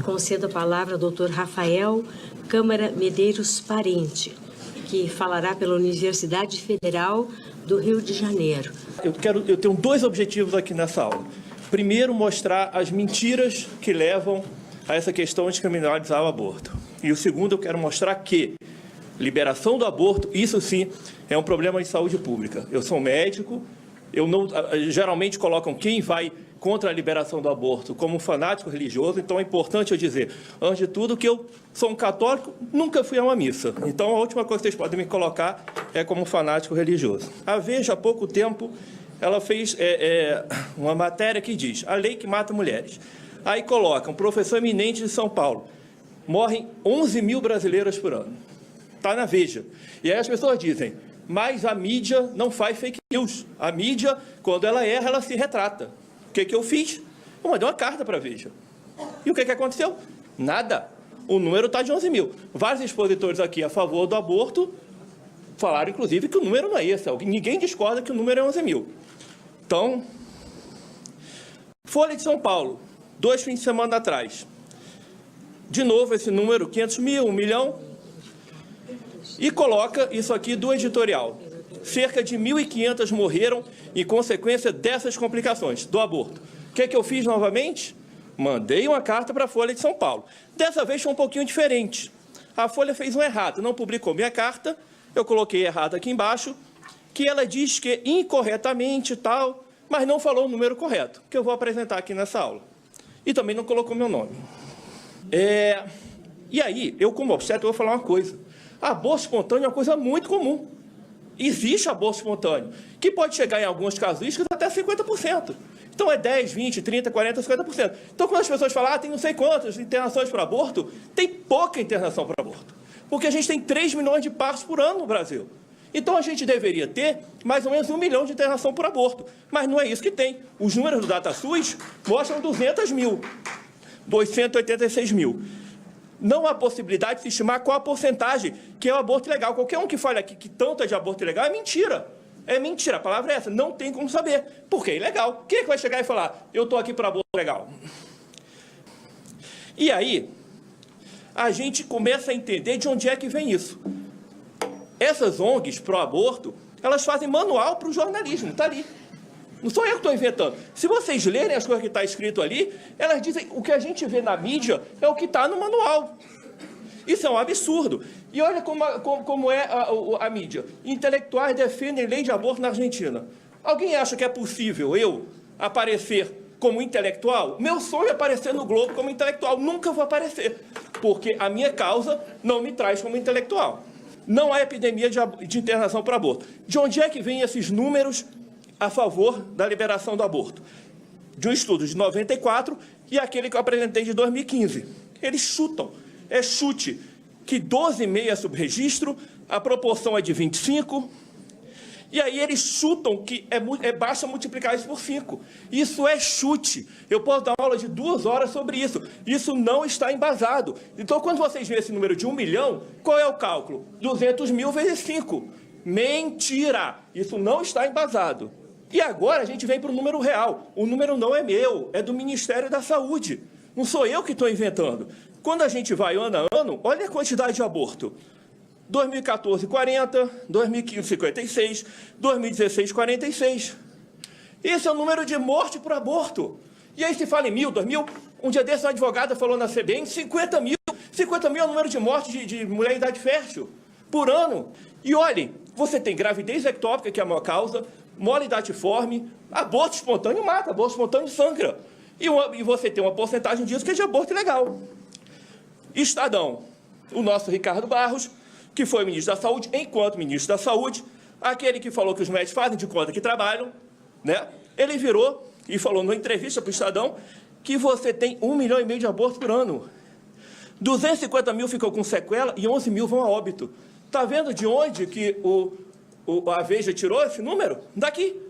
concedo a palavra ao doutor Rafael Câmara Medeiros Parente, que falará pela Universidade Federal do Rio de Janeiro. Eu tenho dois objetivos aqui nessa aula. Primeiro, mostrar as mentiras que levam a essa questão de criminalizar o aborto. E o segundo, eu quero mostrar que liberação do aborto, isso sim, é um problema de saúde pública. Eu sou médico, geralmente colocam quem vai contra a liberação do aborto como um fanático religioso, então é importante eu dizer, antes de tudo, que eu sou um católico, nunca fui a uma missa. Então a última coisa que vocês podem me colocar é como fanático religioso. A Veja, há pouco tempo, ela fez uma matéria que diz, a lei que mata mulheres. Aí coloca, um professor eminente de São Paulo, morrem 11 mil brasileiras por ano. Está na Veja. E aí as pessoas dizem, mas a mídia não faz fake news. A mídia, quando ela erra, ela se retrata. O que eu fiz? Eu mandei uma carta para a Veja. E o que aconteceu? Nada. O número está de 11 mil. Vários expositores aqui a favor do aborto falaram, inclusive, que o número não é esse. Ninguém discorda que o número é 11 mil. Então, Folha de São Paulo, 2 fins de semana atrás. De novo, esse número, 500 mil, 1 milhão. E coloca isso aqui do editorial. Cerca de 1.500 morreram em consequência dessas complicações do aborto. O que eu fiz novamente? Mandei uma carta para a Folha de São Paulo. Dessa vez foi um pouquinho diferente. A Folha fez um errado, não publicou minha carta, eu coloquei errado aqui embaixo, que ela diz que incorretamente e tal, mas não falou o número correto, que eu vou apresentar aqui nessa aula. E também não colocou meu nome. E aí, eu como obstetra, vou falar uma coisa. Aborto espontâneo é uma coisa muito comum. Existe aborto espontâneo, que pode chegar em algumas casuísticas até 50%. Então é 10, 20, 30, 40, 50%. Então quando as pessoas falam, tem não sei quantas internações para aborto, tem pouca internação para aborto. Porque a gente tem 3 milhões de partos por ano no Brasil. Então a gente deveria ter mais ou menos 1 milhão de internação por aborto. Mas não é isso que tem. Os números do DataSUS mostram 200 mil, 286 mil. Não há possibilidade de se estimar qual a porcentagem que é o aborto ilegal. Qualquer um que fale aqui que tanto é de aborto ilegal é mentira. É mentira, a palavra é essa, não tem como saber, porque é ilegal. Quem é que vai chegar e falar, eu estou aqui para aborto legal? E aí, a gente começa a entender de onde é que vem isso. Essas ONGs pró-aborto, elas fazem manual para o jornalismo, está ali. Não sou eu que estou inventando. Se vocês lerem as coisas que está escrito ali, elas dizem o que a gente vê na mídia é o que está no manual. Isso é um absurdo. E olha como é a mídia. Intelectuais defendem lei de aborto na Argentina. Alguém acha que é possível eu aparecer como intelectual? Meu sonho é aparecer no Globo como intelectual. Nunca vou aparecer, porque a minha causa não me traz como intelectual. Não há epidemia de internação para aborto. De onde é que vêm esses números a favor da liberação do aborto? De um estudo de 94 e aquele que eu apresentei de 2015. Eles chutam, é chute, que 12,5 é subregistro, a proporção é de 25, e aí eles chutam que basta multiplicar isso por 5. Isso é chute. Eu posso dar uma aula de 2 horas sobre isso. Isso não está embasado. Então, quando vocês veem esse número de 1 milhão, qual é o cálculo? 200 mil vezes 5. Mentira! Isso não está embasado. E agora a gente vem para o número real. O número não é meu, é do Ministério da Saúde. Não sou eu que estou inventando. Quando a gente vai ano a ano, olha a quantidade de aborto. 2014, 40, 2015, 56, 2016, 46. Esse é o número de morte por aborto. E aí se fala em 1.000, 2.000. Um dia desse, uma advogada falou na CBN, 50 mil. 50 mil é o número de morte de mulher em idade fértil por ano. E olhem, você tem gravidez ectópica, que é a maior causa, mole datiforme, aborto espontâneo mata, aborto espontâneo sangra. E você tem uma porcentagem disso que é de aborto ilegal. Estadão, o nosso Ricardo Barros, que foi ministro da Saúde, enquanto ministro da Saúde, aquele que falou que os médicos fazem de conta que trabalham, né? Ele virou e falou numa entrevista para o Estadão que você tem 1,5 milhão de abortos por ano. 250 mil ficam com sequela e 11 mil vão a óbito. Está vendo de onde que a Veja tirou esse número? Daqui.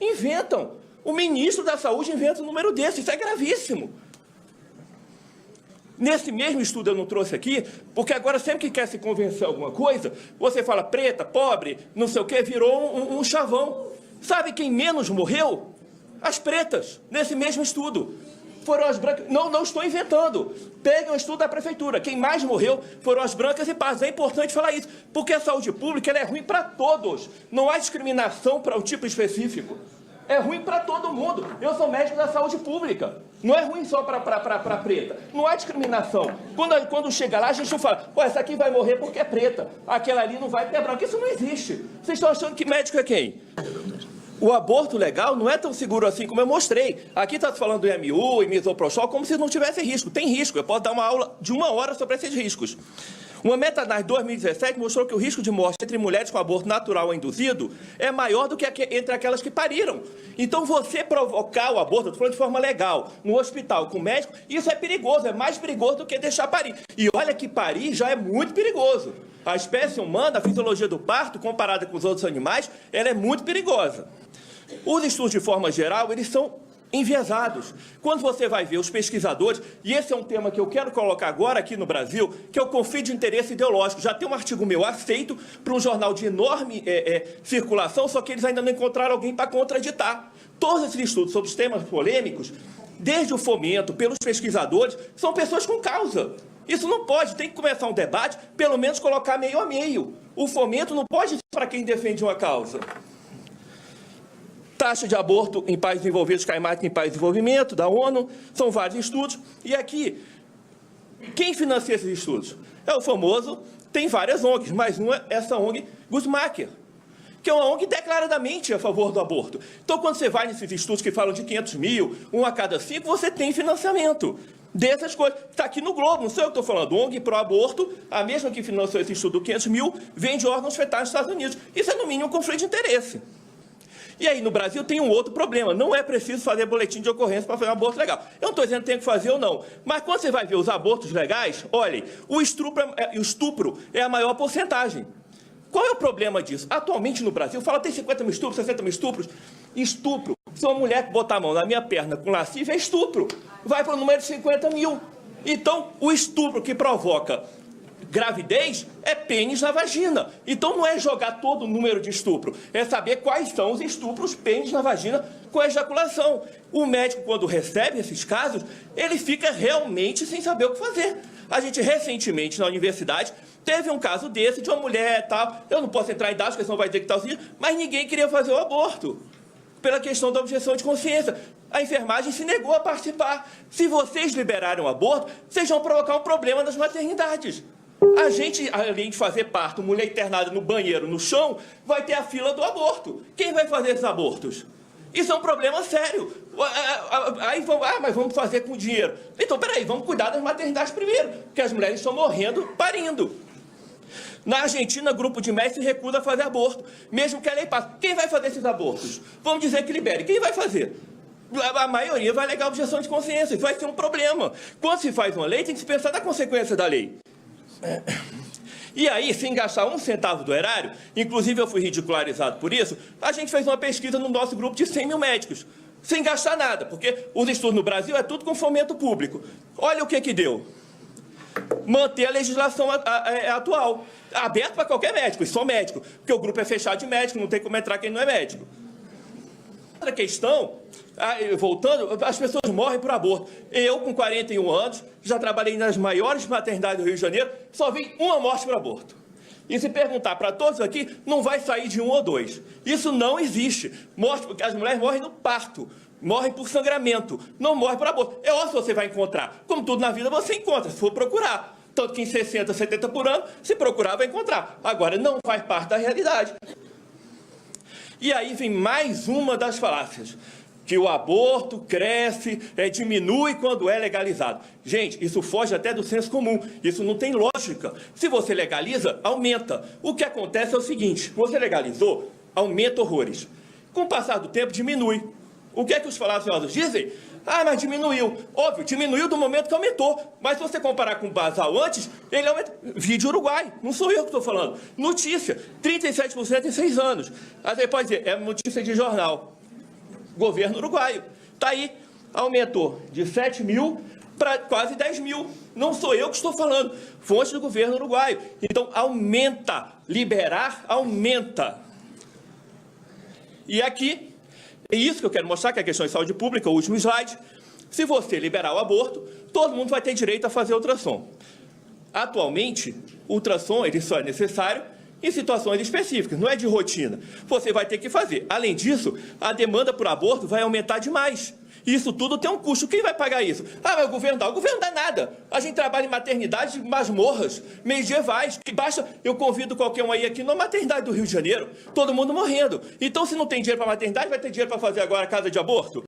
Inventam. O ministro da Saúde inventa um número desse. Isso é gravíssimo. Nesse mesmo estudo eu não trouxe aqui, porque agora sempre que quer se convencer alguma coisa, você fala preta, pobre, não sei o quê, virou um chavão. Sabe quem menos morreu? As pretas, nesse mesmo estudo. foram as brancas. Não estou inventando. Peguem um estudo da prefeitura. Quem mais morreu foram as brancas e pardas. É importante falar isso, porque a saúde pública ela é ruim para todos. Não há discriminação para um tipo específico. É ruim para todo mundo. Eu sou médico da saúde pública. Não é ruim só para preta. Não há discriminação. Quando chega lá, a gente não fala, pô, essa aqui vai morrer porque é preta. Aquela ali não vai porque é branca. Isso não existe. Vocês estão achando que médico é quem? O aborto legal não é tão seguro assim como eu mostrei. Aqui está falando do MU e misoprostol como se não tivesse risco. Tem risco. Eu posso dar uma aula de 1 hora sobre esses riscos. Uma meta-análise de 2017 mostrou que o risco de morte entre mulheres com aborto natural ou induzido é maior do que entre aquelas que pariram. Então, você provocar o aborto, estou falando de forma legal, no hospital com o médico, isso é perigoso, é mais perigoso do que deixar parir. E olha que parir já é muito perigoso. A espécie humana, a fisiologia do parto, comparada com os outros animais, ela é muito perigosa. Os estudos, de forma geral, eles são enviesados. Quando você vai ver os pesquisadores, e esse é um tema que eu quero colocar agora aqui no Brasil, que é o conflito de interesse ideológico. Já tem um artigo meu aceito para um jornal de enorme circulação, só que eles ainda não encontraram alguém para contraditar. Todos esses estudos sobre os temas polêmicos, desde o fomento, pelos pesquisadores, são pessoas com causa. Isso não pode, tem que começar um debate, pelo menos colocar meio a meio. O fomento não pode ser para quem defende uma causa. Taxa de aborto em países desenvolvidos cai mais que em países de desenvolvimento, da ONU, são vários estudos. E aqui, quem financia esses estudos? É o famoso, tem várias ONGs, mas uma é essa ONG Guttmacher, que é uma ONG declaradamente a favor do aborto. Então, quando você vai nesses estudos que falam de 500 mil, 1 a cada 5, você tem financiamento dessas coisas. Está aqui no Globo, não sei o que estou falando. ONG pró-aborto, a mesma que financiou esse estudo do 500 mil, vende órgãos fetais nos Estados Unidos. Isso é, no mínimo, um conflito de interesse. E aí, no Brasil, tem um outro problema. Não é preciso fazer boletim de ocorrência para fazer um aborto legal. Eu não estou dizendo que tem que fazer ou não. Mas quando você vai ver os abortos legais, olhem, o estupro é a maior porcentagem. Qual é o problema disso? Atualmente, no Brasil, fala tem 50 mil estupros, 60 mil estupros. Estupro. Se uma mulher botar a mão na minha perna com lascívia, é estupro. Vai para o número de 50 mil. Então, o estupro que provoca gravidez é pênis na vagina. Então não é jogar todo o número de estupro, é saber quais são os estupros, pênis na vagina com ejaculação. O médico, quando recebe esses casos, ele fica realmente sem saber o que fazer. A gente recentemente na universidade teve um caso desse de uma mulher e tal, eu não posso entrar em dados, porque senão vai dizer que está assim, mas ninguém queria fazer o aborto, pela questão da objeção de consciência. A enfermagem se negou a participar. Se vocês liberarem o aborto, vocês vão provocar um problema nas maternidades. A gente, além de fazer parto, mulher internada no banheiro, no chão, vai ter a fila do aborto. Quem vai fazer esses abortos? Isso é um problema sério. Aí vão, mas vamos fazer com dinheiro. Então, peraí, vamos cuidar das maternidades primeiro, porque as mulheres estão morrendo parindo. Na Argentina, grupo de médicos se recusa a fazer aborto, mesmo que a lei passe. Quem vai fazer esses abortos? Vamos dizer que libere. Quem vai fazer? A maioria vai alegar objeção de consciência. Isso vai ser um problema. Quando se faz uma lei, tem que se pensar na consequência da lei. E aí, sem gastar 1 centavo do erário, inclusive eu fui ridicularizado por isso, a gente fez uma pesquisa no nosso grupo de 100 mil médicos, sem gastar nada, porque os estudos no Brasil é tudo com fomento público. Olha o que deu. Manter a legislação atual, aberto para qualquer médico, e só médico, porque o grupo é fechado de médico, não tem como entrar quem não é médico. Outra questão, voltando, as pessoas morrem por aborto. Eu, com 41 anos, já trabalhei nas maiores maternidades do Rio de Janeiro, só vi uma morte por aborto. E se perguntar para todos aqui, não vai sair de 1 ou 2. Isso não existe. Morte, porque as mulheres morrem no parto, morrem por sangramento, não morrem por aborto. É óbvio que você vai encontrar. Como tudo na vida, você encontra, se for procurar. Tanto que em 60, 70 por ano, se procurar, vai encontrar. Agora, não faz parte da realidade. E aí vem mais uma das falácias, que o aborto cresce, diminui quando é legalizado. Gente, isso foge até do senso comum, isso não tem lógica. Se você legaliza, aumenta. O que acontece é o seguinte, você legalizou, aumenta horrores. Com o passar do tempo, diminui. O que é que os falaciosos dizem? Ah, mas diminuiu. Óbvio, diminuiu do momento que aumentou. Mas se você comparar com o basal antes, ele aumenta. Vídeo Uruguai, não sou eu que estou falando. Notícia, 37% em 6 anos. Aí você pode dizer, é notícia de jornal. Governo uruguaio. Está aí, aumentou de 7 mil para quase 10 mil. Não sou eu que estou falando. Fonte do governo uruguaio. Então, aumenta. Liberar, aumenta. E aqui, é isso que eu quero mostrar, que é a questão de saúde pública, o último slide. Se você liberar o aborto, todo mundo vai ter direito a fazer ultrassom. Atualmente, o ultrassom ele só é necessário em situações específicas, não é de rotina. Você vai ter que fazer. Além disso, a demanda por aborto vai aumentar demais. Isso tudo tem um custo. Quem vai pagar isso? Ah, mas o governo dá. O governo dá nada. A gente trabalha em maternidades masmorras, medievais. Que basta, eu convido qualquer um aí aqui na maternidade do Rio de Janeiro, todo mundo morrendo. Então, se não tem dinheiro para maternidade, vai ter dinheiro para fazer agora a casa de aborto?